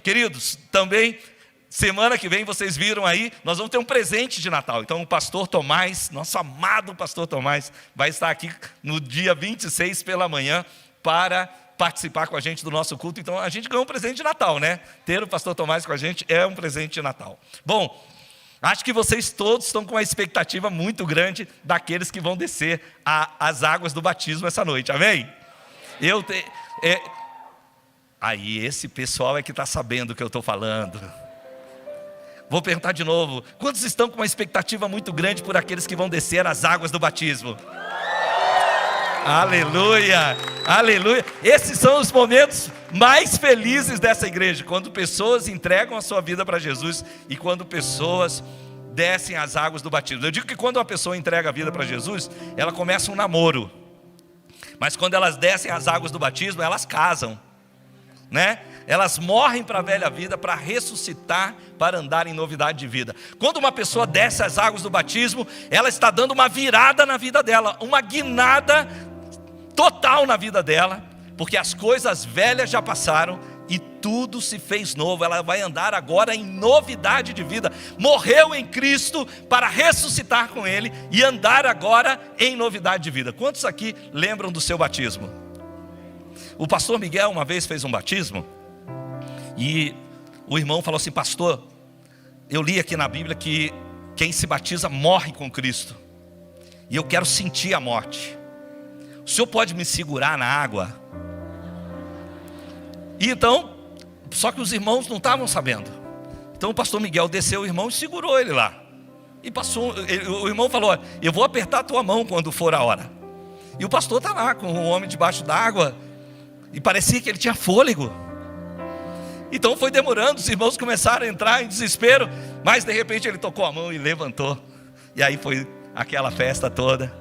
Queridos, também, semana que vem, vocês viram aí, nós vamos ter um presente de Natal. Então o pastor Tomás, nosso amado pastor Tomás, vai estar aqui no dia 26 pela manhã para participar com a gente do nosso culto. Então a gente ganhou um presente de Natal, né? Ter o pastor Tomás com a gente é um presente de Natal. Bom, acho que vocês todos estão com uma expectativa muito grande daqueles que vão descer as águas do batismo essa noite, amém? Aí esse pessoal é que está sabendo o que eu estou falando. Vou perguntar de novo, quantos estão com uma expectativa muito grande por aqueles que vão descer as águas do batismo? Aleluia, aleluia. Esses são os momentos mais felizes dessa igreja, quando pessoas entregam a sua vida para Jesus e quando pessoas descem as águas do batismo. Eu digo que quando uma pessoa entrega a vida para Jesus, ela começa um namoro, mas quando elas descem as águas do batismo, elas casam, né? Elas morrem para a velha vida para ressuscitar, para andar em novidade de vida. Quando uma pessoa desce as águas do batismo, ela está dando uma virada na vida dela, uma guinada total na vida dela, porque as coisas velhas já passaram e tudo se fez novo. Ela vai andar agora em novidade de vida. Morreu em Cristo para ressuscitar com Ele e andar agora em novidade de vida. Quantos aqui lembram do seu batismo? O pastor Miguel uma vez fez um batismo e o irmão falou assim: pastor, eu li aqui na Bíblia que quem se batiza morre com Cristo e eu quero sentir a morte. O senhor pode me segurar na água? E então, só que os irmãos não estavam sabendo. Então o pastor Miguel desceu o irmão e segurou ele lá. E passou, o irmão falou: eu vou apertar a tua mão quando for a hora. E o pastor está lá com o homem debaixo d'água e parecia que ele tinha fôlego. Então foi demorando, os irmãos começaram a entrar em desespero, mas de repente ele tocou a mão e levantou. E aí foi aquela festa toda.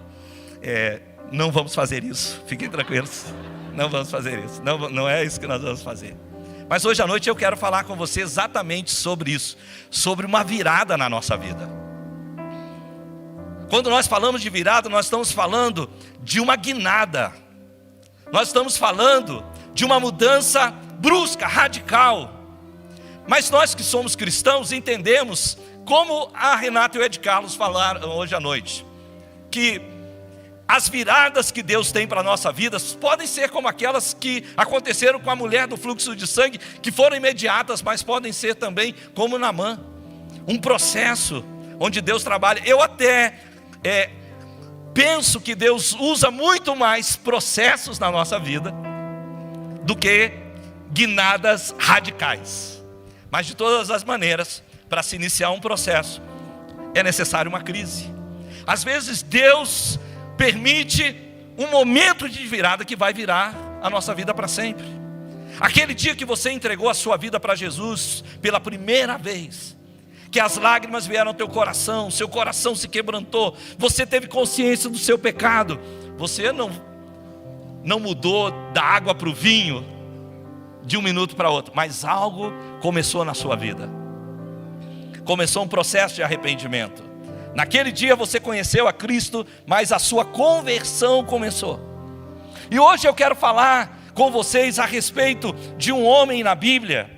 Não vamos fazer isso, fiquem tranquilos. Não vamos fazer isso, não é isso que nós vamos fazer. Mas hoje à noite eu quero falar com você exatamente sobre isso, sobre uma virada na nossa vida. Quando nós falamos de virada, nós estamos falando de uma guinada. Nós estamos falando de uma mudança brusca, radical. Mas nós que somos cristãos entendemos, como a Renata e o Ed Carlos falaram hoje à noite, que as viradas que Deus tem para a nossa vida podem ser como aquelas que aconteceram com a mulher do fluxo de sangue, que foram imediatas, mas podem ser também como Naamã, um processo onde Deus trabalha. Eu até penso que Deus usa muito mais processos na nossa vida do que guinadas radicais. Mas de todas as maneiras, para se iniciar um processo, é necessário uma crise. Às vezes Deus permite um momento de virada que vai virar a nossa vida para sempre. Aquele dia que você entregou a sua vida para Jesus pela primeira vez, que as lágrimas vieram ao teu coração, seu coração se quebrantou, você teve consciência do seu pecado, você não mudou da água para o vinho de um minuto para outro, mas algo começou na sua vida. Começou um processo de arrependimento. Naquele dia você conheceu a Cristo, mas a sua conversão começou. E hoje eu quero falar com vocês a respeito de um homem na Bíblia,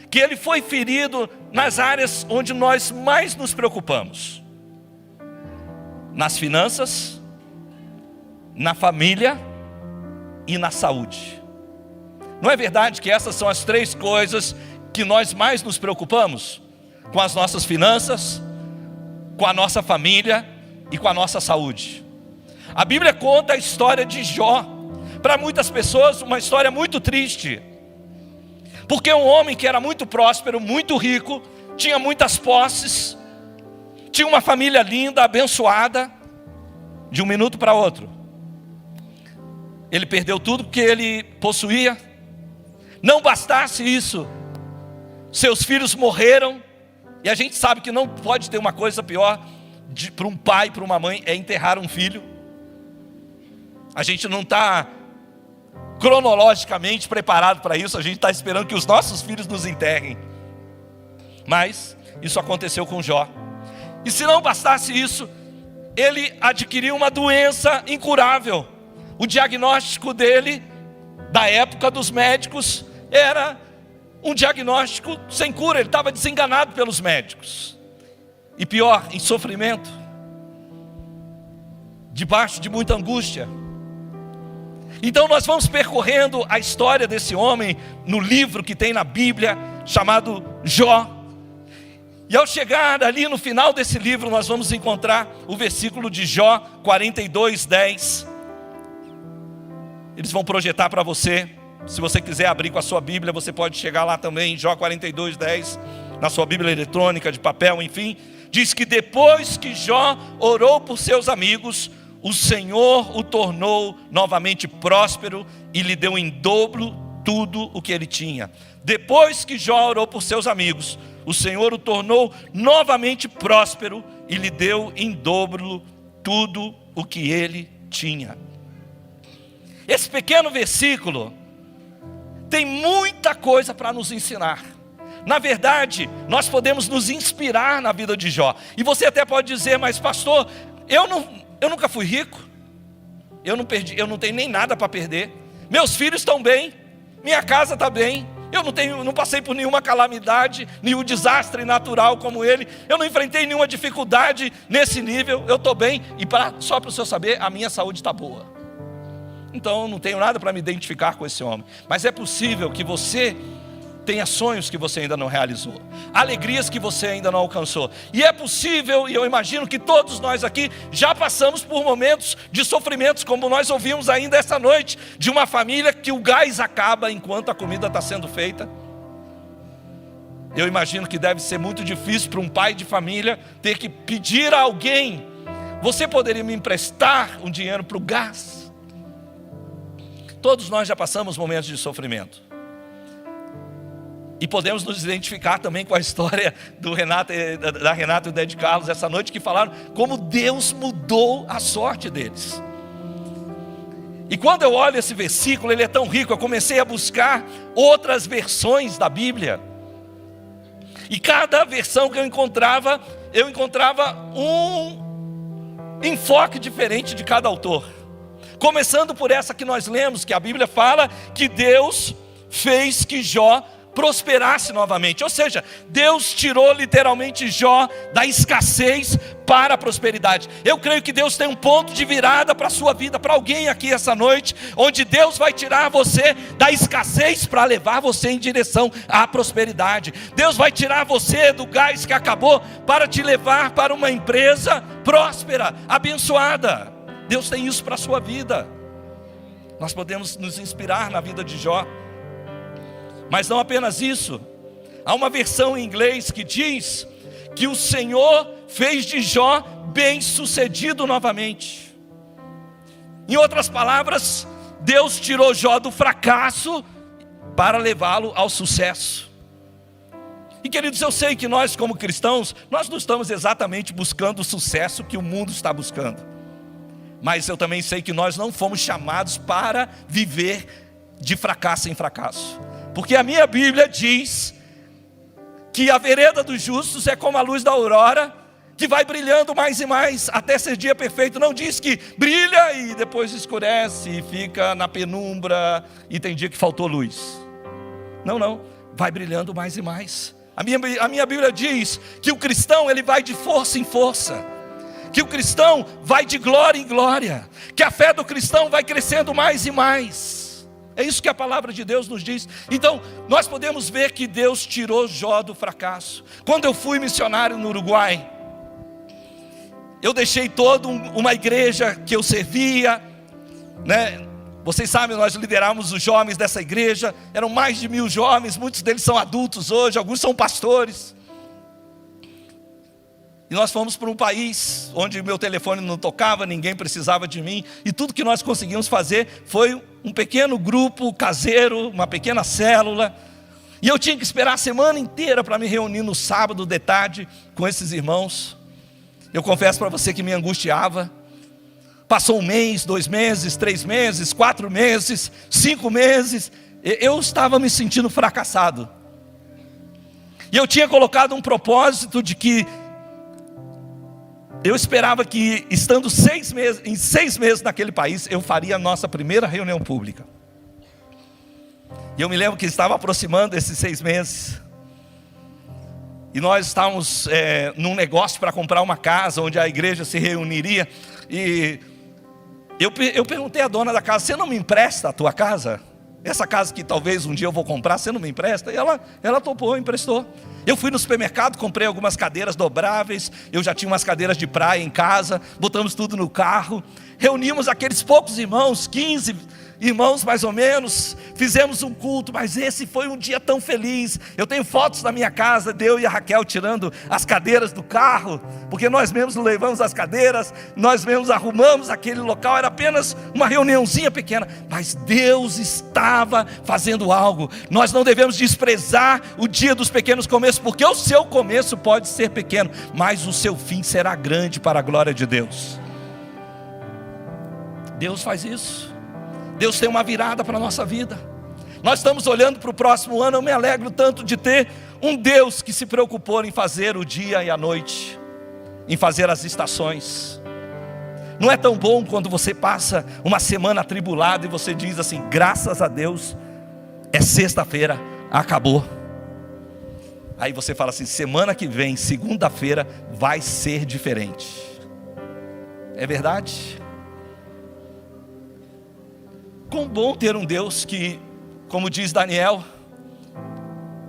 que ele foi ferido nas áreas onde nós mais nos preocupamos: nas finanças, na família e na saúde. Não é verdade que essas são as três coisas que nós mais nos preocupamos? Com as nossas finanças, com a nossa família e com a nossa saúde. A Bíblia conta a história de Jó. Para muitas pessoas uma história muito triste, porque um homem que era muito próspero, muito rico, tinha muitas posses, tinha uma família linda, abençoada, de um minuto para outro ele perdeu tudo que ele possuía. Não bastasse isso, seus filhos morreram. E a gente sabe que não pode ter uma coisa pior para um pai, para uma mãe, é enterrar um filho. A gente não está cronologicamente preparado para isso. A gente está esperando que os nossos filhos nos enterrem. Mas isso aconteceu com Jó. E se não bastasse isso, ele adquiriu uma doença incurável. O diagnóstico dele, da época dos médicos, era um diagnóstico sem cura, ele estava desenganado pelos médicos. E pior, em sofrimento, debaixo de muita angústia. Então nós vamos percorrendo a história desse homem no livro que tem na Bíblia, chamado Jó. E ao chegar ali no final desse livro, nós vamos encontrar o versículo de Jó 42:10. Eles vão projetar para você. Se você quiser abrir com a sua Bíblia, você pode chegar lá também, Jó 42:10, na sua Bíblia eletrônica, de papel, enfim. Diz que depois que Jó orou por seus amigos, o Senhor o tornou novamente próspero e lhe deu em dobro tudo o que ele tinha. Depois que Jó orou por seus amigos, o Senhor o tornou novamente próspero e lhe deu em dobro tudo o que ele tinha. Esse pequeno versículo tem muita coisa para nos ensinar. Na verdade, nós podemos nos inspirar na vida de Jó. E você até pode dizer, mas pastor, eu nunca fui rico, eu não tenho nem nada para perder, meus filhos estão bem, minha casa está bem, eu não passei por nenhuma calamidade, nenhum desastre natural como ele, eu não enfrentei nenhuma dificuldade nesse nível, eu estou bem, e só para o senhor saber, a minha saúde está boa. Então eu não tenho nada para me identificar com esse homem. Mas é possível que você tenha sonhos que você ainda não realizou, alegrias que você ainda não alcançou. E é possível, e eu imagino que todos nós aqui já passamos por momentos de sofrimentos, como nós ouvimos ainda essa noite, de uma família que o gás acaba enquanto a comida está sendo feita. Eu imagino que deve ser muito difícil para um pai de família ter que pedir a alguém: você poderia me emprestar um dinheiro para o gás? Todos nós já passamos momentos de sofrimento. E podemos nos identificar também com a história da Renata e do Ed Carlos essa noite, que falaram como Deus mudou a sorte deles. E quando eu olho esse versículo, ele é tão rico, eu comecei a buscar outras versões da Bíblia. E cada versão que eu encontrava um enfoque diferente de cada autor. Começando por essa que nós lemos, que a Bíblia fala que Deus fez que Jó prosperasse novamente. Ou seja, Deus tirou literalmente Jó da escassez para a prosperidade. Eu creio que Deus tem um ponto de virada para a sua vida, para alguém aqui essa noite, onde Deus vai tirar você da escassez para levar você em direção à prosperidade. Deus vai tirar você do gás que acabou para te levar para uma empresa próspera, abençoada. Deus tem isso para a sua vida. Nós podemos nos inspirar na vida de Jó. Mas não apenas isso. Há uma versão em inglês que diz que o Senhor fez de Jó bem-sucedido novamente. Em outras palavras, Deus tirou Jó do fracasso para levá-lo ao sucesso. E queridos, eu sei que nós como cristãos, nós não estamos exatamente buscando o sucesso que o mundo está buscando. Mas eu também sei que nós não fomos chamados para viver de fracasso em fracasso. Porque a minha Bíblia diz que a vereda dos justos é como a luz da aurora, que vai brilhando mais e mais até ser dia perfeito. Não diz que brilha e depois escurece e fica na penumbra e tem dia que faltou luz. Não, vai brilhando mais e mais. A minha Bíblia diz que o cristão ele vai de força em força, que o cristão vai de glória em glória, que a fé do cristão vai crescendo mais e mais. É isso que a palavra de Deus nos diz. Então, nós podemos ver que Deus tirou Jó do fracasso. Quando eu fui missionário no Uruguai, eu deixei toda uma igreja que eu servia, né? Vocês sabem, nós lideramos os jovens dessa igreja. Eram mais de 1000 jovens, muitos deles são adultos hoje, alguns são pastores. E nós fomos para um país onde meu telefone não tocava, ninguém precisava de mim. E tudo que nós conseguimos fazer foi um pequeno grupo caseiro, uma pequena célula. E eu tinha que esperar a semana inteira para me reunir no sábado de tarde com esses irmãos. Eu confesso para você que me angustiava. Passou 1 mês, 2 meses, 3 meses, 4 meses, 5 meses. Eu estava me sentindo fracassado. E eu tinha colocado um propósito de que eu esperava que, estando 6 meses, em 6 meses naquele país, eu faria a nossa primeira reunião pública. E eu me lembro que estava aproximando esses 6 meses. E nós estávamos num negócio para comprar uma casa, onde a igreja se reuniria. E eu perguntei à dona da casa: você não me empresta a tua casa? Essa casa que talvez um dia eu vou comprar, você não me empresta? E ela topou, emprestou. Eu fui no supermercado, comprei algumas cadeiras dobráveis. Eu já tinha umas cadeiras de praia em casa. Botamos tudo no carro. Reunimos aqueles poucos irmãos, 15 irmãos mais ou menos. Fizemos um culto, mas esse foi um dia tão feliz. Eu tenho fotos na minha casa, eu e a Raquel tirando as cadeiras do carro, porque nós mesmos levamos as cadeiras, nós mesmos arrumamos aquele local. Era apenas uma reuniãozinha pequena, mas Deus estava fazendo algo. Nós não devemos desprezar o dia dos pequenos começos, porque o seu começo pode ser pequeno, mas o seu fim será grande para a glória de Deus. Deus faz isso. Deus tem uma virada para a nossa vida. Nós estamos olhando para o próximo ano. Eu me alegro tanto de ter um Deus que se preocupou em fazer o dia e a noite, em fazer as estações. Não é tão bom quando você passa uma semana atribulada e você diz assim: graças a Deus, é sexta-feira, acabou. Aí você fala assim: semana que vem, segunda-feira, vai ser diferente. É verdade? Quão bom ter um Deus que, como diz Daniel,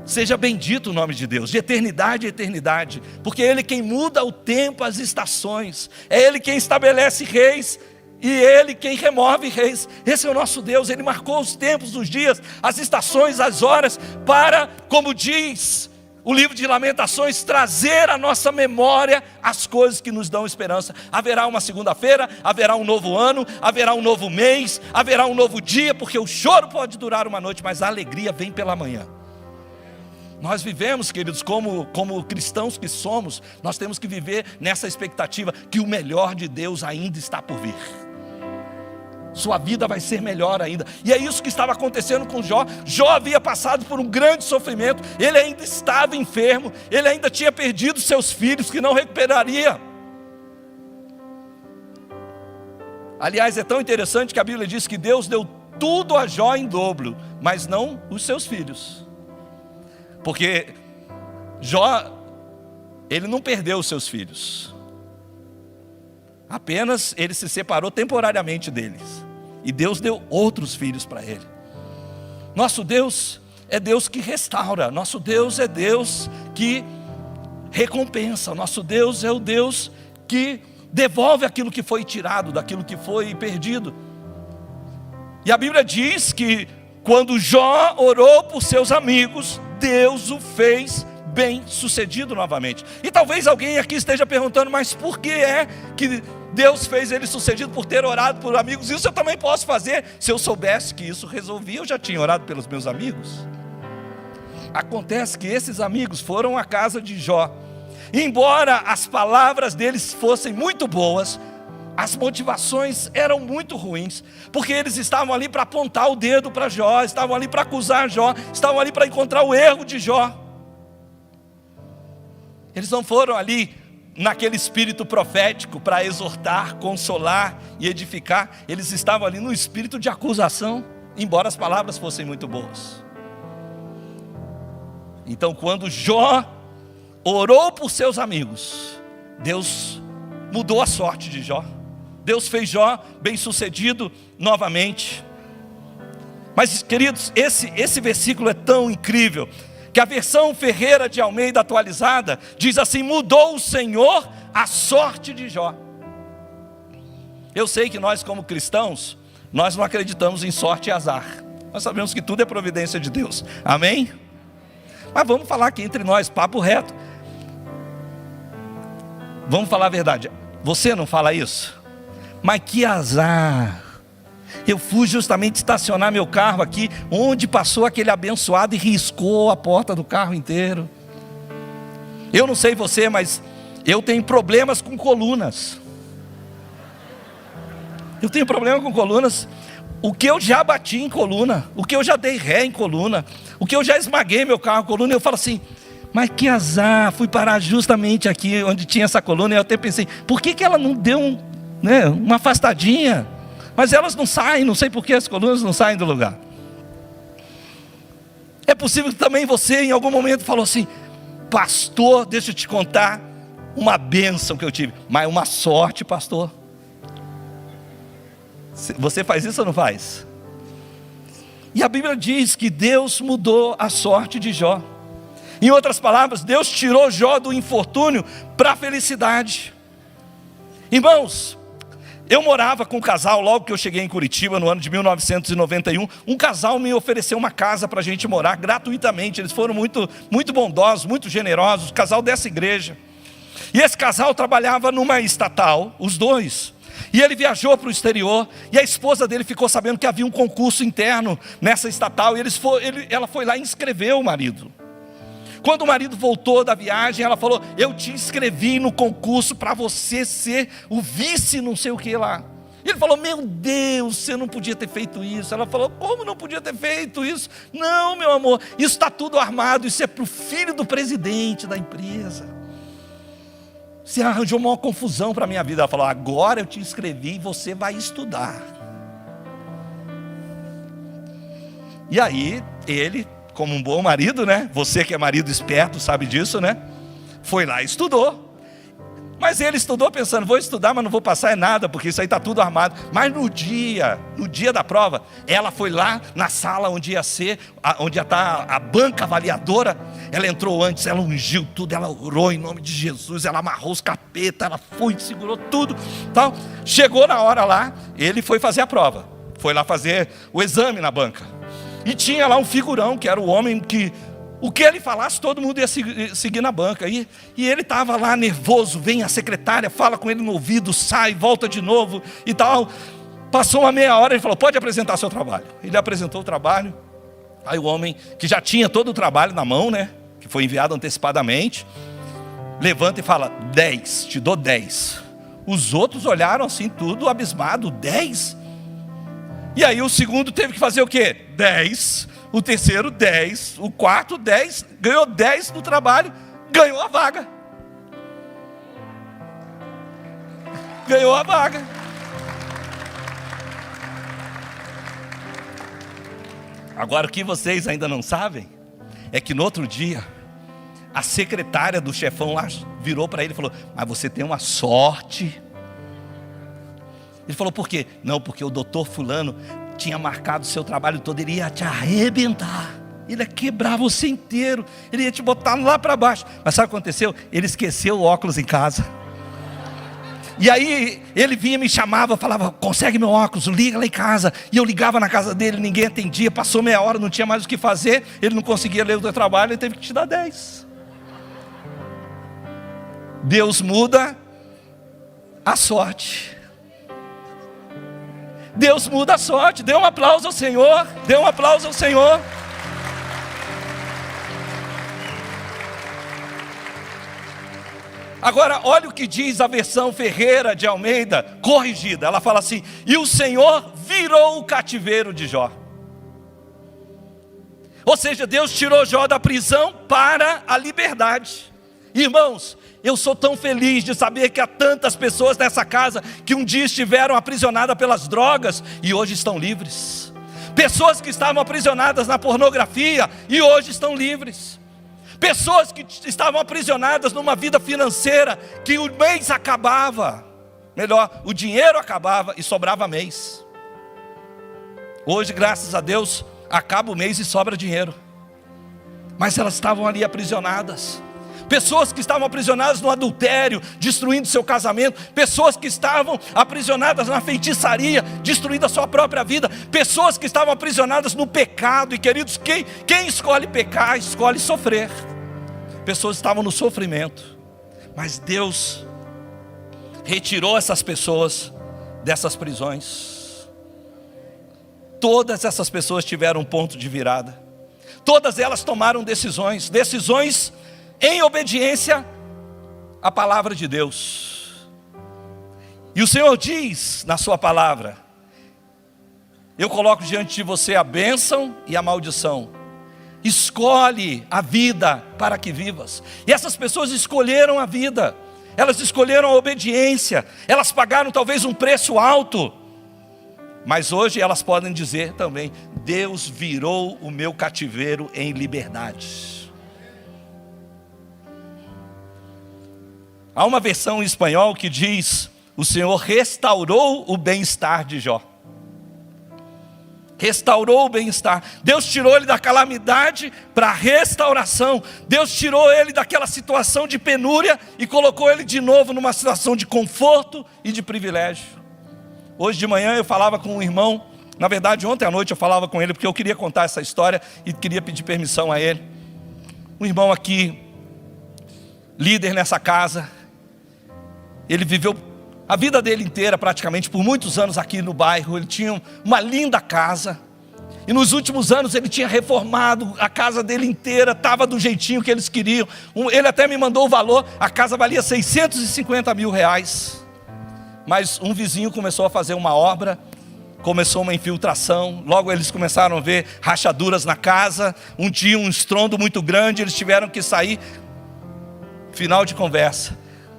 seja bendito o nome de Deus, de eternidade a eternidade, porque é Ele quem muda o tempo, as estações, é Ele quem estabelece reis, e Ele quem remove reis. Esse é o nosso Deus. Ele marcou os tempos, os dias, as estações, as horas, para, como diz o livro de Lamentações, trazer à nossa memória as coisas que nos dão esperança. Haverá uma segunda-feira, haverá um novo ano, haverá um novo mês, haverá um novo dia, porque o choro pode durar uma noite, mas a alegria vem pela manhã. Nós vivemos, queridos, como cristãos que somos, nós temos que viver nessa expectativa que o melhor de Deus ainda está por vir. Sua vida vai ser melhor ainda. E é isso que estava acontecendo com Jó. Jó havia passado por um grande sofrimento. Ele ainda estava enfermo. Ele ainda tinha perdido seus filhos, que não recuperaria. Aliás, é tão interessante que a Bíblia diz que Deus deu tudo a Jó em dobro, mas não os seus filhos. Porque Jó, ele não perdeu os seus filhos. Apenas ele se separou temporariamente deles. E Deus deu outros filhos para ele. Nosso Deus é Deus que restaura. Nosso Deus é Deus que recompensa. Nosso Deus é o Deus que devolve aquilo que foi tirado, daquilo que foi perdido. E a Bíblia diz que quando Jó orou por seus amigos, Deus o fez bem-sucedido novamente. E talvez alguém aqui esteja perguntando: mas por que é que Deus fez ele sucedido? Por ter orado por amigos? Isso eu também posso fazer. Se eu soubesse que isso resolvia, eu já tinha orado pelos meus amigos. Acontece que esses amigos foram à casa de Jó. E embora as palavras deles fossem muito boas, as motivações eram muito ruins, porque eles estavam ali para apontar o dedo para Jó, estavam ali para acusar Jó, estavam ali para encontrar o erro de Jó. Eles não foram ali naquele espírito profético para exortar, consolar e edificar. Eles estavam ali no espírito de acusação, embora as palavras fossem muito boas. Então, quando Jó orou por seus amigos, Deus mudou a sorte de Jó. Deus fez Jó bem-sucedido novamente. Mas, queridos, esse versículo é tão incrível, que a versão Ferreira de Almeida atualizada diz assim: mudou o Senhor a sorte de Jó. Eu sei que nós, como cristãos, nós não acreditamos em sorte e azar. Nós sabemos que tudo é providência de Deus. Amém? Mas vamos falar aqui entre nós, papo reto. Vamos falar a verdade. Você não fala isso? Mas que azar! Eu fui justamente estacionar meu carro aqui, onde passou aquele abençoado e riscou a porta do carro inteiro. Eu não sei você, mas eu tenho problemas com colunas. Eu tenho problema com colunas. O que eu já bati em coluna, o que eu já dei ré em coluna, o que eu já esmaguei meu carro em coluna, eu falo assim: mas que azar, fui parar justamente aqui onde tinha essa coluna. E eu até pensei: por que ela não deu uma afastadinha? Mas elas não saem, não sei por que as colunas não saem do lugar. É possível que também você em algum momento falou assim: pastor, deixa eu te contar uma bênção que eu tive. Mas uma sorte, pastor. Você faz isso ou não faz? E a Bíblia diz que Deus mudou a sorte de Jó. Em outras palavras, Deus tirou Jó do infortúnio para a felicidade. Irmãos, eu morava com um casal logo que eu cheguei em Curitiba, no ano de 1991. Um casal me ofereceu uma casa para a gente morar gratuitamente. Eles foram muito, muito bondosos, muito generosos, o casal dessa igreja. E esse casal trabalhava numa estatal, os dois. E ele viajou para o exterior, e a esposa dele ficou sabendo que havia um concurso interno nessa estatal, e ela foi lá e inscreveu o marido. Quando o marido voltou da viagem, ela falou: eu te inscrevi no concurso para você ser o vice não sei o que lá. Ele falou: meu Deus, você não podia ter feito isso. Ela falou: como não podia ter feito isso? Não, meu amor, isso está tudo armado, isso é para o filho do presidente da empresa. Você arranjou uma confusão para a minha vida. Ela falou: agora eu te inscrevi e você vai estudar. E aí, ele, como um bom marido, né? Você que é marido esperto sabe disso, né? Foi lá e estudou. Mas ele estudou pensando: vou estudar, mas não vou passar é nada, porque isso aí está tudo armado. Mas no dia da prova, ela foi lá na sala onde ia estar a banca avaliadora. Ela entrou antes, ela ungiu tudo, ela orou em nome de Jesus, ela amarrou os capetas, ela foi, segurou tudo, tal. Chegou na hora lá, ele foi fazer a prova, foi lá fazer o exame na banca. E tinha lá um figurão, que era o homem que, o que ele falasse, todo mundo ia seguir na banca. E ele estava lá nervoso, vem a secretária, fala com ele no ouvido, sai, volta de novo e tal. Passou uma meia hora, ele falou: pode apresentar seu trabalho. Ele apresentou o trabalho. Aí o homem, que já tinha todo o trabalho na mão, né, que foi enviado antecipadamente, levanta e fala: 10, te dou 10. Os outros olharam assim, tudo abismado: 10? E aí o segundo teve que fazer o quê? 10. O terceiro 10. O quarto 10. Ganhou 10 no trabalho. Ganhou a vaga. Ganhou a vaga. Agora o que vocês ainda não sabem é que no outro dia a secretária do chefão lá virou para ele e falou: mas você tem uma sorte. Ele falou: por quê? Não, porque o doutor fulano tinha marcado o seu trabalho todo, ele ia te arrebentar, ele ia quebrar você inteiro, ele ia te botar lá para baixo. Mas sabe o que aconteceu? Ele esqueceu o óculos em casa. E aí ele vinha, me chamava, falava: consegue meu óculos, liga lá em casa. E eu ligava na casa dele, ninguém atendia. Passou meia hora, não tinha mais o que fazer, ele não conseguia ler o teu trabalho, ele teve que te dar 10. Deus muda a sorte. Deus muda a sorte. Dê um aplauso ao Senhor. Dê um aplauso ao Senhor. Agora, olha o que diz a versão Ferreira de Almeida, corrigida. Ela fala assim: e o Senhor virou o cativeiro de Jó. Ou seja, Deus tirou Jó da prisão para a liberdade. Irmãos, eu sou tão feliz de saber que há tantas pessoas nessa casa que um dia estiveram aprisionadas pelas drogas e hoje estão livres. Pessoas que estavam aprisionadas na pornografia e hoje estão livres. Pessoas que estavam aprisionadas numa vida financeira que o mês acabava, melhor, o dinheiro acabava e sobrava mês. Hoje, graças a Deus, acaba o mês e sobra dinheiro. Mas elas estavam ali aprisionadas. Pessoas que estavam aprisionadas no adultério, destruindo seu casamento. Pessoas que estavam aprisionadas na feitiçaria, destruindo a sua própria vida. Pessoas que estavam aprisionadas no pecado. E queridos, quem escolhe pecar, escolhe sofrer. Pessoas estavam no sofrimento. Mas Deus retirou essas pessoas dessas prisões. Todas essas pessoas tiveram um ponto de virada. Todas elas tomaram decisões em obediência à palavra de Deus. E o Senhor diz na sua palavra: eu coloco diante de você a bênção e a maldição. Escolhe a vida para que vivas. E essas pessoas escolheram a vida. Elas escolheram a obediência. Elas pagaram talvez um preço alto. Mas hoje elas podem dizer também: Deus virou o meu cativeiro em liberdade. Há uma versão em espanhol que diz: o Senhor restaurou o bem-estar de Jó. Restaurou o bem-estar. Deus tirou ele da calamidade para a restauração. Deus tirou ele daquela situação de penúria e colocou ele de novo numa situação de conforto e de privilégio. Hoje de manhã eu falava com um irmão, na verdade ontem à noite eu falava com ele, porque eu queria contar essa história e queria pedir permissão a ele. Um irmão aqui, líder nessa casa, ele viveu a vida dele inteira, praticamente, por muitos anos aqui no bairro. Ele tinha uma linda casa. E nos últimos anos ele tinha reformado a casa dele inteira. Estava do jeitinho que eles queriam. Ele até me mandou o valor. A casa valia 650 mil reais. Mas um vizinho começou a fazer uma obra. Começou uma infiltração. Logo eles começaram a ver rachaduras na casa. Um dia um estrondo muito grande. Eles tiveram que sair. Final de conversa.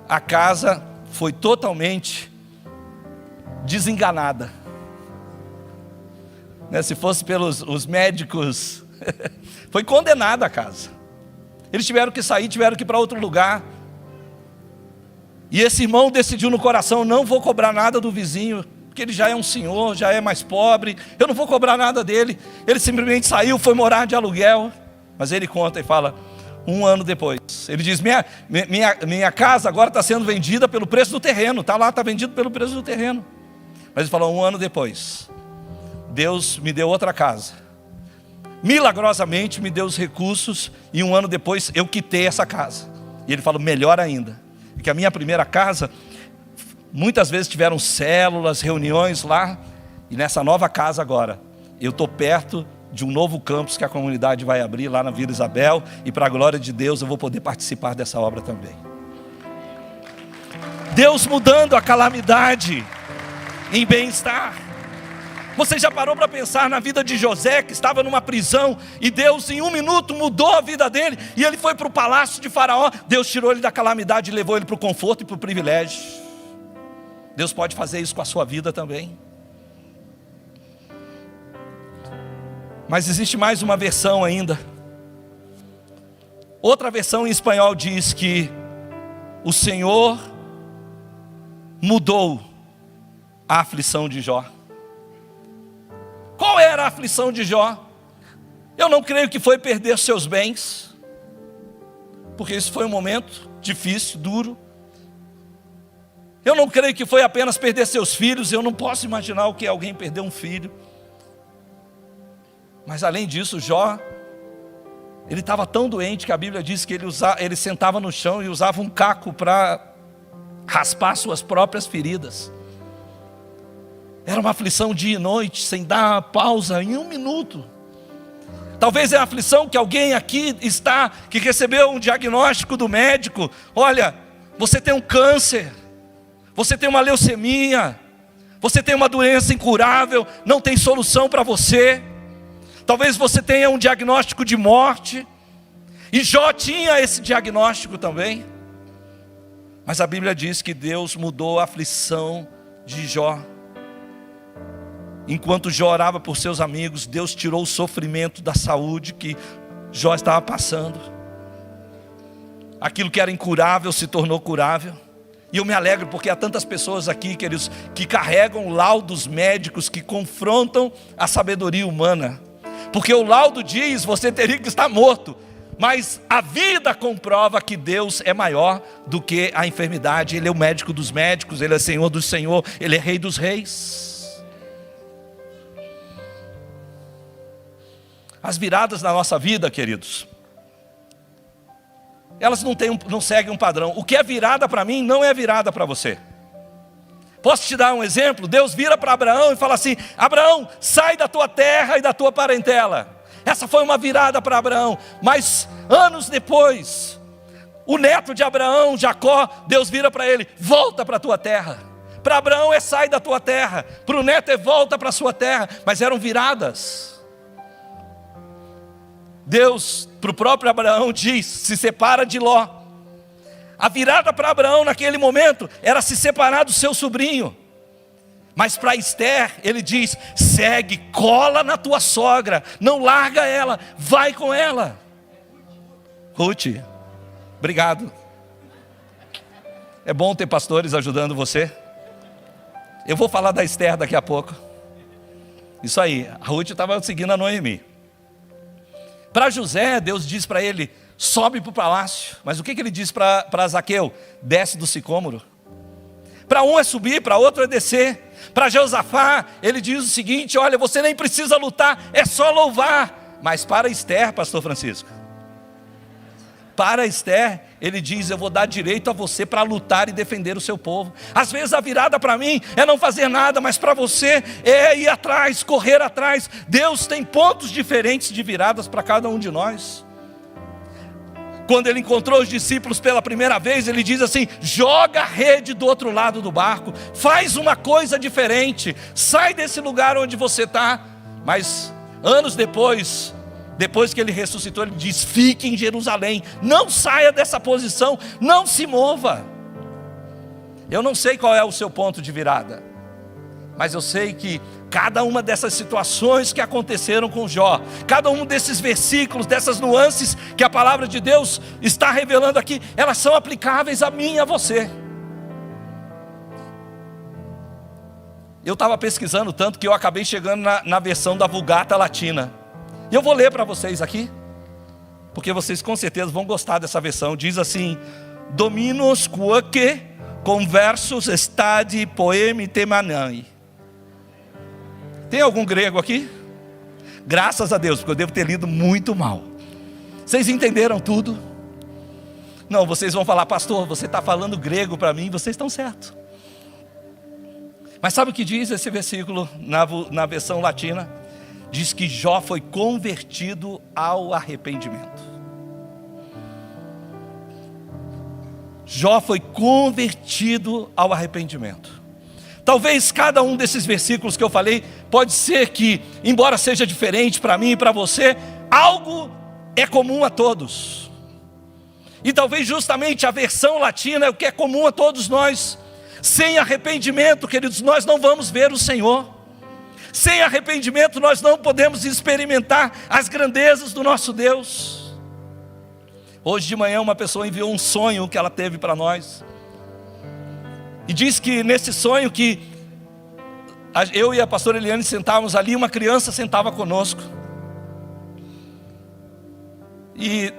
A casa foi totalmente desenganada. Se fosse pelos os médicos, foi condenada a casa. Eles tiveram que sair, tiveram que ir para outro lugar. E esse irmão decidiu no coração: não vou cobrar nada do vizinho, porque ele já é um senhor, já é mais pobre, eu não vou cobrar nada dele. Ele simplesmente saiu, foi morar de aluguel. Mas ele conta e fala: um ano depois, ele diz: minha casa agora está sendo vendida pelo preço do terreno. Está lá, está vendido pelo preço do terreno. Mas ele falou: um ano depois, Deus me deu outra casa. Milagrosamente me deu os recursos. E um ano depois eu quitei essa casa. E ele falou: melhor ainda, porque a minha primeira casa, muitas vezes tiveram células, reuniões lá. E nessa nova casa agora, eu estou perto de um novo campus que a comunidade vai abrir lá na Vila Isabel, e para a glória de Deus eu vou poder participar dessa obra também. Deus mudando a calamidade em bem-estar. Você já parou para pensar na vida de José, que estava numa prisão, e Deus em um minuto mudou a vida dele, e ele foi para o palácio de Faraó. Deus tirou ele da calamidade e levou ele para o conforto e para o privilégio. Deus pode fazer isso com a sua vida também. Mas existe mais uma versão ainda. Outra versão em espanhol diz que o Senhor mudou a aflição de Jó. Qual era a aflição de Jó? Eu não creio que foi perder seus bens, porque isso foi um momento difícil, duro. Eu não creio que foi apenas perder seus filhos. Eu não posso imaginar o que é alguém perder um filho. Mas além disso, Jó, ele estava tão doente que a Bíblia diz que ele sentava no chão e usava um caco para raspar suas próprias feridas. Era uma aflição dia e noite, sem dar pausa em um minuto. Talvez é a aflição que alguém aqui está, que recebeu um diagnóstico do médico: olha, você tem um câncer, você tem uma leucemia, você tem uma doença incurável, não tem solução para você. Talvez você tenha um diagnóstico de morte. E Jó tinha esse diagnóstico também. Mas a Bíblia diz que Deus mudou a aflição de Jó. Enquanto Jó orava por seus amigos, Deus tirou o sofrimento da saúde que Jó estava passando. Aquilo que era incurável se tornou curável. E eu me alegro porque há tantas pessoas aqui, queridos, que carregam laudos médicos que confrontam a sabedoria humana. Porque o laudo diz: você teria que estar morto. Mas a vida comprova que Deus é maior do que a enfermidade. Ele é o médico dos médicos, Ele é Senhor dos senhores, Ele é Rei dos reis. As viradas na nossa vida, queridos, elas não seguem um padrão. O que é virada para mim não é virada para você. Posso te dar um exemplo? Deus vira para Abraão e fala assim: Abraão, sai da tua terra e da tua parentela. Essa foi uma virada para Abraão. Mas anos depois, o neto de Abraão, Jacó, Deus vira para ele: volta para a tua terra. Para Abraão é: sai da tua terra. Para o neto é: volta para a sua terra. Mas eram viradas. Deus, para o próprio Abraão, diz: se separa de Ló. A virada para Abraão naquele momento era se separar do seu sobrinho. Mas para Esther, ele diz: segue, cola na tua sogra, não larga ela, vai com ela. Ruth, obrigado. É bom ter pastores ajudando você. Eu vou falar da Esther daqui a pouco. Isso aí, a Ruth estava seguindo a Noemi. Para José, Deus diz para ele: sobe para o palácio. Mas o que ele diz para Zaqueu? Desce do sicômoro. Para um é subir, para outro é descer. Para Josafá, ele diz o seguinte: olha, você nem precisa lutar, é só louvar. Mas para Esther, pastor Francisco, para Esther, ele diz: eu vou dar direito a você para lutar e defender o seu povo. Às vezes a virada para mim é não fazer nada, mas para você é ir atrás, correr atrás. Deus tem pontos diferentes de viradas para cada um de nós. Quando ele encontrou os discípulos pela primeira vez, ele diz assim: joga a rede do outro lado do barco, faz uma coisa diferente, sai desse lugar onde você está. Mas anos depois que ele ressuscitou, ele diz: fique em Jerusalém, não saia dessa posição, não se mova. Eu não sei qual é o seu ponto de virada, mas eu sei que cada uma dessas situações que aconteceram com Jó, cada um desses versículos, dessas nuances que a palavra de Deus está revelando aqui, elas são aplicáveis a mim e a você. Eu estava pesquisando tanto que eu acabei chegando na versão da Vulgata Latina. E eu vou ler para vocês aqui, porque vocês com certeza vão gostar dessa versão. Diz assim: Dominus quoque conversus stadi poemi temanai. Tem algum grego aqui? Graças a Deus, porque eu devo ter lido muito mal. Vocês entenderam tudo? Não, vocês vão falar: pastor, você está falando grego para mim. Vocês estão certos. Mas sabe o que diz esse versículo na versão latina? Diz que Jó foi convertido ao arrependimento. Jó foi convertido ao arrependimento. Talvez cada um desses versículos que eu falei, pode ser que, embora seja diferente para mim e para você, algo é comum a todos. E talvez justamente a versão latina é o que é comum a todos nós. Sem arrependimento, queridos, nós não vamos ver o Senhor. Sem arrependimento nós não podemos experimentar as grandezas do nosso Deus. Hoje de manhã uma pessoa enviou um sonho que ela teve para nós. E diz que nesse sonho que eu e a pastora Eliane sentávamos ali, uma criança sentava conosco. E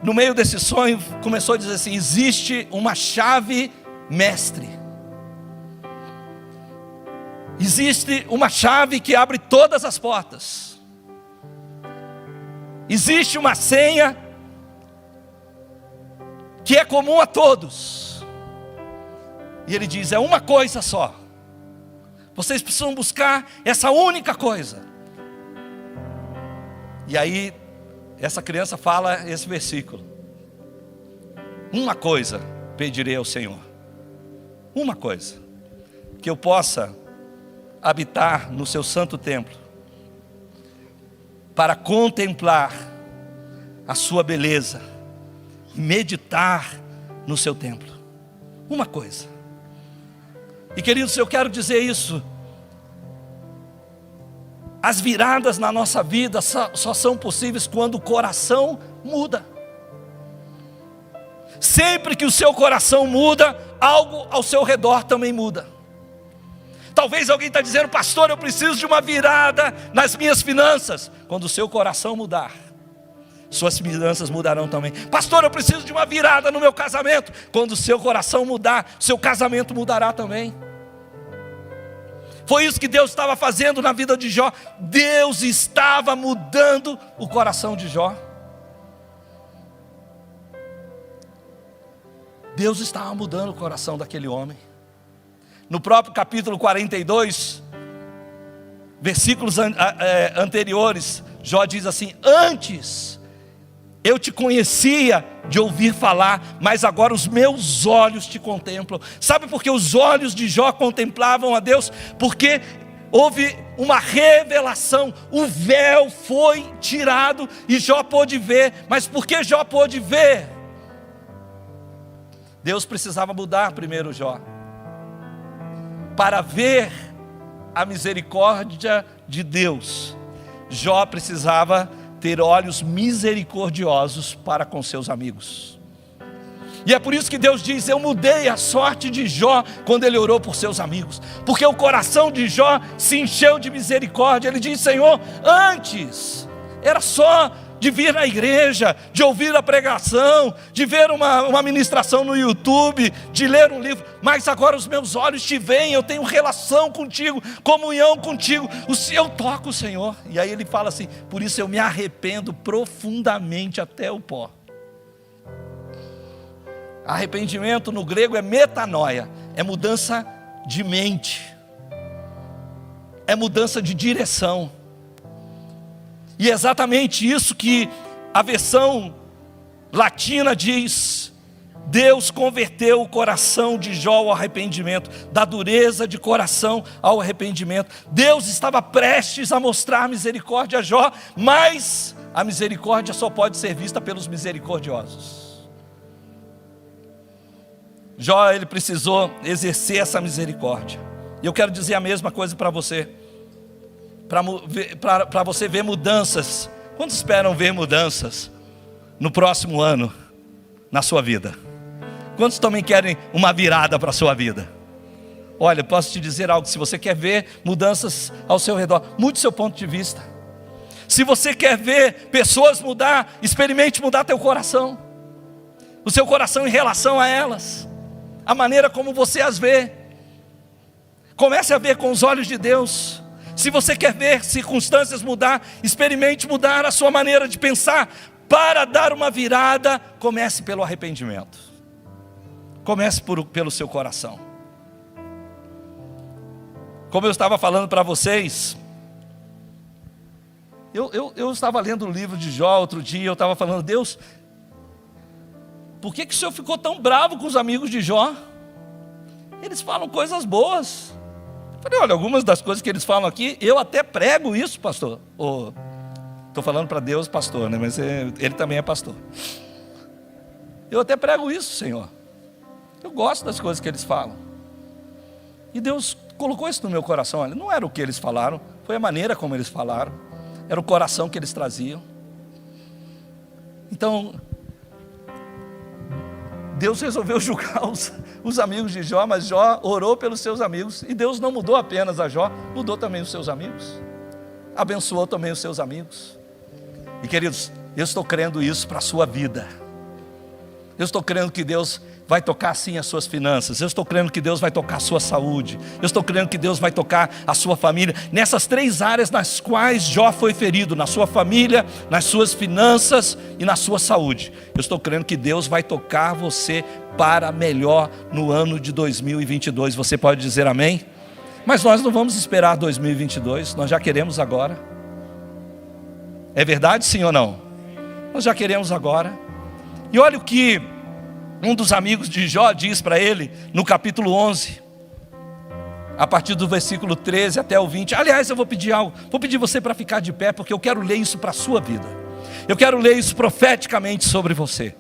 no meio desse sonho começou a dizer assim: existe uma chave mestre. Existe uma chave que abre todas as portas. Existe uma senha que é comum a todos. E ele diz: é uma coisa só. Vocês precisam buscar essa única coisa. E aí essa criança fala esse versículo: uma coisa pedirei ao Senhor, uma coisa, que eu possa habitar no seu santo templo, para contemplar a sua beleza, meditar no seu templo. Uma coisa. E queridos, eu quero dizer isso: as viradas na nossa vida só são possíveis quando o coração muda. Sempre que o seu coração muda, algo ao seu redor também muda. Talvez alguém está dizendo: pastor, eu preciso de uma virada nas minhas finanças. Quando o seu coração mudar, suas finanças mudarão também. Pastor, eu preciso de uma virada no meu casamento. Quando o seu coração mudar, seu casamento mudará também. Foi isso que Deus estava fazendo na vida de Jó. Deus estava mudando o coração de Jó. Deus estava mudando o coração daquele homem. No próprio capítulo 42, versículos anteriores, Jó diz assim: antes eu te conhecia de ouvir falar, mas agora os meus olhos te contemplam. Sabe por que os olhos de Jó contemplavam a Deus? Porque houve uma revelação, o véu foi tirado e Jó pôde ver. Mas por que Jó pôde ver? Deus precisava mudar primeiro Jó. para ver a misericórdia de Deus, Jó precisava ter olhos misericordiosos para com seus amigos. E é por isso que Deus diz: eu mudei a sorte de Jó quando ele orou por seus amigos, porque o coração de Jó se encheu de misericórdia. Ele diz: Senhor, antes era só de vir na igreja, de ouvir a pregação, de ver uma ministração no YouTube, de ler um livro, mas agora os meus olhos te veem, eu tenho relação contigo, comunhão contigo, eu toco o Senhor. E aí ele fala assim: por isso eu me arrependo profundamente até o pó. Arrependimento no grego é metanoia, é mudança de mente, é mudança de direção. E é exatamente isso que a versão latina diz: Deus converteu o coração de Jó ao arrependimento, da dureza de coração ao arrependimento. Deus estava prestes a mostrar misericórdia a Jó, mas a misericórdia só pode ser vista pelos misericordiosos. Jó, ele precisou exercer essa misericórdia. E eu quero dizer a mesma coisa para você. Para você ver mudanças. Quantos esperam ver mudanças no próximo ano na sua vida? Quantos também querem uma virada para a sua vida? Olha, posso te dizer algo: se você quer ver mudanças ao seu redor, mude seu ponto de vista. Se você quer ver pessoas mudar, experimente mudar teu coração, o seu coração em relação a elas, a maneira como você as vê. Comece a ver com os olhos de Deus. Se você quer ver circunstâncias mudar, experimente mudar a sua maneira de pensar. Para dar uma virada, comece pelo arrependimento. Comece pelo seu coração. Como eu estava falando para vocês, eu estava lendo o livro de Jó outro dia, eu estava falando: Deus, por que o Senhor ficou tão bravo com os amigos de Jó? Eles falam coisas boas. Eu falei: olha, algumas das coisas que eles falam aqui, eu até prego isso, pastor. Estou falando para Deus, pastor, né? Mas ele também é pastor. Eu até prego isso, Senhor. Eu gosto das coisas que eles falam. E Deus colocou isso no meu coração. Olha, não era o que eles falaram, foi a maneira como eles falaram, era o coração que eles traziam. Então, Deus resolveu julgar os amigos de Jó, mas Jó orou pelos seus amigos. E Deus não mudou apenas a Jó, mudou também os seus amigos, abençoou também os seus amigos. E queridos, eu estou crendo isso para a sua vida. Eu estou crendo que Deus vai tocar sim as suas finanças. Eu estou crendo que Deus vai tocar a sua saúde. Eu estou crendo que Deus vai tocar a sua família. Nessas 3 áreas nas quais Jó foi ferido: na sua família, nas suas finanças e na sua saúde. Eu estou crendo que Deus vai tocar você para melhor no ano de 2022. Você pode dizer amém? Mas nós não vamos esperar 2022, nós já queremos agora. É verdade, sim ou não? Nós já queremos agora. E olha o que um dos amigos de Jó diz para ele no capítulo 11, a partir do versículo 13 até o 20. Aliás, eu vou pedir algo, vou pedir você para ficar de pé, porque eu quero ler isso para a sua vida. Eu quero ler isso profeticamente sobre você.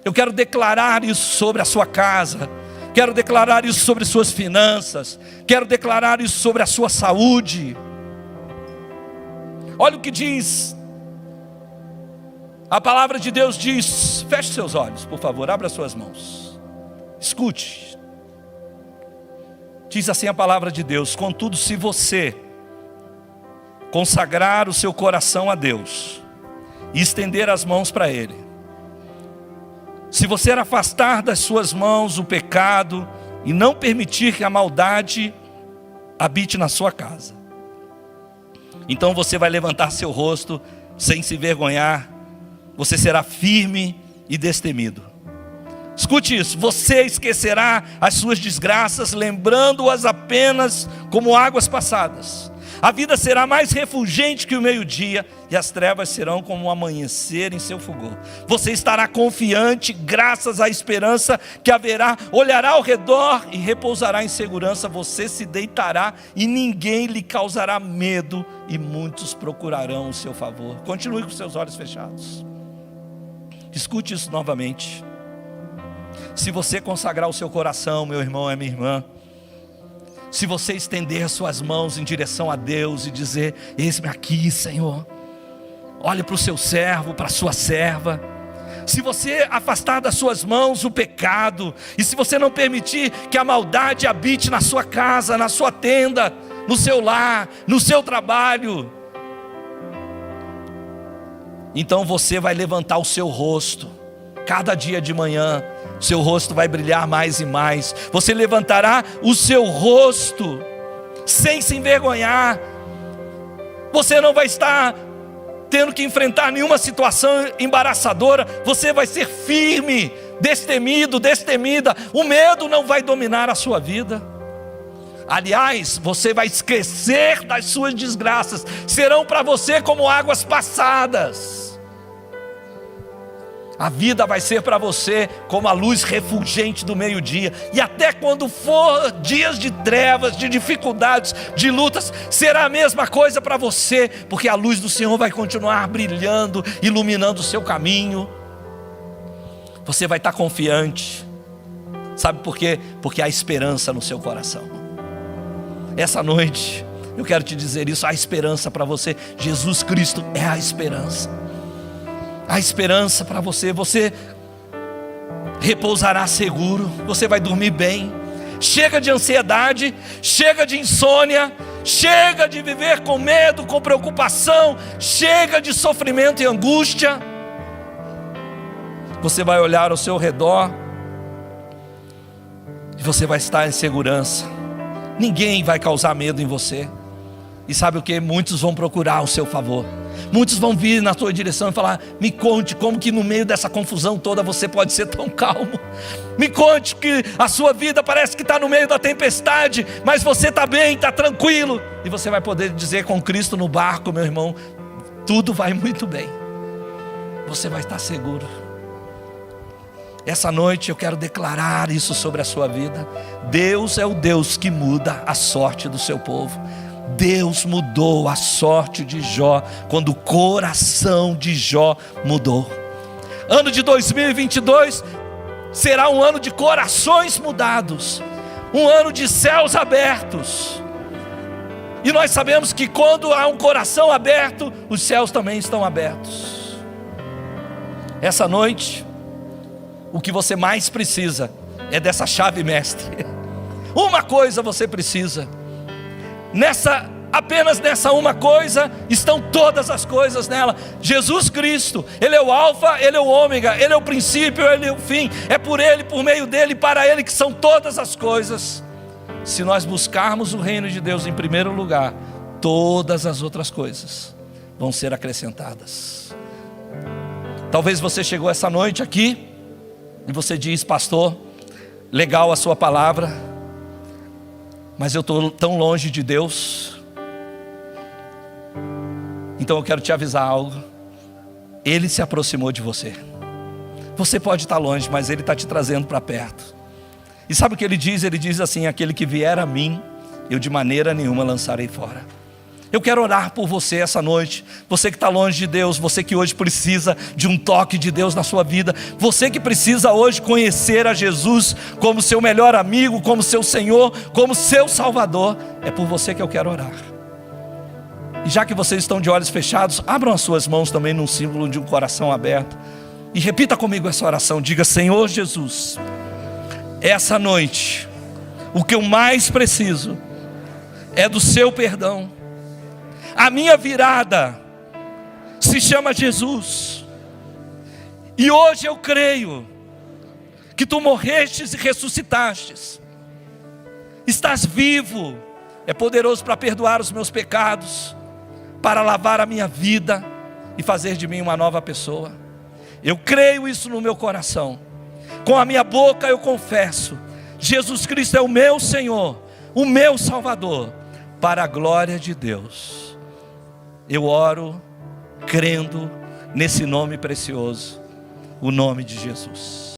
Eu quero declarar isso sobre a sua casa. Quero declarar isso sobre suas finanças. Quero declarar isso sobre a sua saúde. Olha o que diz a palavra de Deus. Diz, feche seus olhos, por favor, abra suas mãos, escute. Diz assim a palavra de Deus: contudo, se você consagrar o seu coração a Deus e estender as mãos para Ele, se você afastar das suas mãos o pecado e não permitir que a maldade habite na sua casa, então você vai levantar seu rosto sem se envergonhar. Você será firme e destemido. Escute isso: você esquecerá as suas desgraças, lembrando-as apenas como águas passadas. A vida será mais refulgente que o meio-dia, e as trevas serão como o amanhecer em seu fulgor. Você estará confiante, graças à esperança que haverá, olhará ao redor e repousará em segurança. Você se deitará e ninguém lhe causará medo, e muitos procurarão o seu favor. Continue com seus olhos fechados. Escute isso novamente. Se você consagrar o seu coração, meu irmão e minha irmã, se você estender as suas mãos em direção a Deus e dizer: eis-me aqui, Senhor. Olhe para o seu servo, para a sua serva. Se você afastar das suas mãos o pecado, e se você não permitir que a maldade habite na sua casa, na sua tenda, no seu lar, no seu trabalho, então você vai levantar o seu rosto, cada dia de manhã, seu rosto vai brilhar mais e mais. Você levantará o seu rosto, sem se envergonhar. Você não vai estar tendo que enfrentar nenhuma situação embaraçadora. Você vai ser firme, destemido, destemida. O medo não vai dominar a sua vida. Aliás, você vai esquecer das suas desgraças. Serão para você como águas passadas. A vida vai ser para você como a luz refulgente do meio-dia. E até quando for dias de trevas, de dificuldades, de lutas, será a mesma coisa para você, porque a luz do Senhor vai continuar brilhando, iluminando o seu caminho. Você vai estar confiante. Sabe por quê? Porque há esperança no seu coração. Essa noite eu quero te dizer isso: há esperança para você. Jesus Cristo é a esperança. Há esperança para você. Você repousará seguro. Você vai dormir bem. Chega de ansiedade. Chega de insônia. Chega de viver com medo, com preocupação. Chega de sofrimento e angústia. Você vai olhar ao seu redor e você vai estar em segurança. Ninguém vai causar medo em você. E sabe o que? Muitos vão procurar o seu favor. Muitos vão vir na tua direção e falar: me conte como que no meio dessa confusão toda você pode ser tão calmo. Me conte que a sua vida parece que está no meio da tempestade, mas você está bem, está tranquilo. E você vai poder dizer: com Cristo no barco, meu irmão, tudo vai muito bem. Você vai estar seguro. Essa noite eu quero declarar isso sobre a sua vida. Deus é o Deus que muda a sorte do seu povo. Deus mudou a sorte de Jó quando o coração de Jó mudou. Ano de 2022 será um ano de corações mudados, um ano de céus abertos. E nós sabemos que quando há um coração aberto, os céus também estão abertos. Essa noite, o que você mais precisa é dessa chave mestre. Uma coisa você precisa. Apenas nessa uma coisa estão todas as coisas nela. Jesus Cristo, Ele é o alfa, Ele é o ômega, Ele é o princípio, Ele é o fim. É por Ele, por meio dEle e para Ele que são todas as coisas. Se nós buscarmos o reino de Deus em primeiro lugar, todas as outras coisas vão ser acrescentadas. Talvez você chegou essa noite aqui e você diz: pastor, legal a sua palavra, mas eu estou tão longe de Deus. Então eu quero te avisar algo: Ele se aproximou de você. Você pode estar longe, mas Ele está te trazendo para perto. E sabe o que Ele diz? Ele diz assim: aquele que vier a mim, eu de maneira nenhuma lançarei fora. Eu quero orar por você essa noite. Você que está longe de Deus, você que hoje precisa de um toque de Deus na sua vida, você que precisa hoje conhecer a Jesus como seu melhor amigo, como seu Senhor, como seu Salvador, é por você que eu quero orar. E já que vocês estão de olhos fechados, abram as suas mãos também num símbolo de um coração aberto e repita comigo essa oração. Diga: Senhor Jesus, essa noite o que eu mais preciso é do seu perdão. A minha virada se chama Jesus. E hoje eu creio que tu morrestes e ressuscitastes. Estás vivo. É poderoso para perdoar os meus pecados, para lavar a minha vida e fazer de mim uma nova pessoa. Eu creio isso no meu coração. Com a minha boca eu confesso: Jesus Cristo é o meu Senhor, o meu Salvador, para a glória de Deus. Eu oro crendo nesse nome precioso, o nome de Jesus.